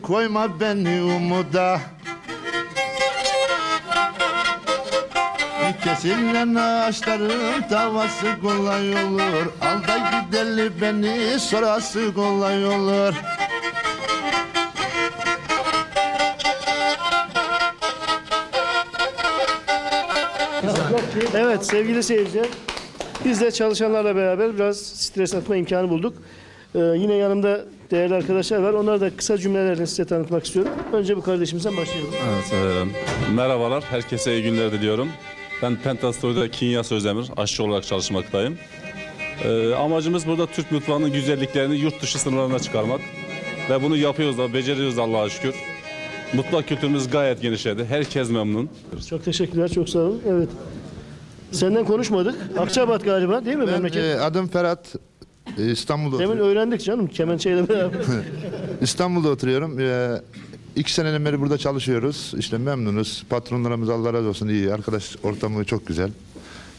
Koyma beni umuda, kesilen ağaçların tavası kolay olur. Al da gidelim beni, sonrası kolay olur. Evet sevgili seyirciler, biz de çalışanlarla beraber biraz stres atma imkanı bulduk. Yine yanımda değerli arkadaşlar var. Onları da kısa cümlelerle size tanıtmak istiyorum. Önce bu kardeşimizden başlayalım. Evet, merhabalar, herkese iyi günler diliyorum. Ben Pentastory'de Kinyas Özdemir, aşçı olarak çalışmaktayım. Amacımız burada Türk mutfağının güzelliklerini yurt dışı sınırlarına çıkarmak. Ve bunu yapıyoruz da, beceriyoruz Allah'a şükür. Mutfak kültürümüz gayet genişledi. Herkes memnun. Çok teşekkürler, çok sağ olun. Evet. Senden konuşmadık. Akçabat galiba değil mi memleket? Adım Ferhat. İstanbul'da Demin oturuyorum. öğrendik canım kemençeyle beraber. İstanbul'da oturuyorum. 2 seneden beri burada çalışıyoruz. İşte memnunuz. Patronlarımız Allah razı olsun iyi. Arkadaş ortamı çok güzel.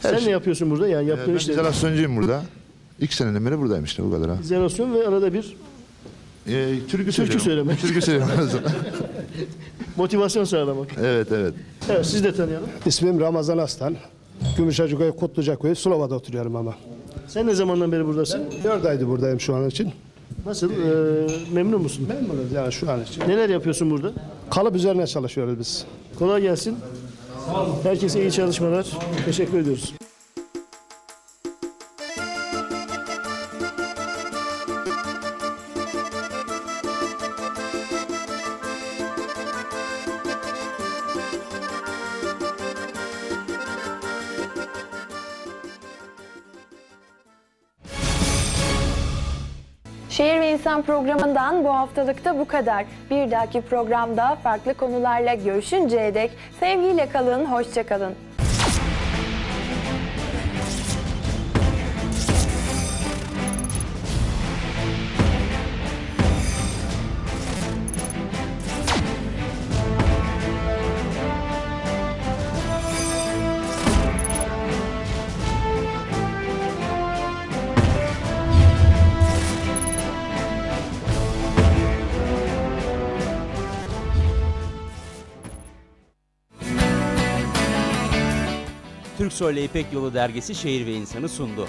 Sen ne yapıyorsun burada? Yani yaptığın Ben işte. izolasyöncuyum burada. 2 seneden beri buradayım işte bu kadar. Ha. İzolasyon ve arada bir Türkü söylemek. Türkü söylemek. motivasyon sağlamak. Evet. Evet, siz de tanıyalım. İsmim Ramazan Aslan. Gümüşhacıköy, Kutlucaköy, Sulova'da oturuyorum ama. Sen ne zamandan beri buradasın? 4 aydır buradayım şu an için. Nasıl? Memnun musun? Memnunuz yani şu an için. Neler yapıyorsun burada? Kalıp üzerine çalışıyoruz biz. Kolay gelsin. Herkese iyi çalışmalar. Teşekkür ediyoruz. Şehir ve İnsan programından bu haftalıkta bu kadar. Bir dahaki programda farklı konularla görüşünceye dek sevgiyle kalın, hoşça kalın. Türksoy ile İpek Yolu dergisi Şehir ve İnsan'ı sundu.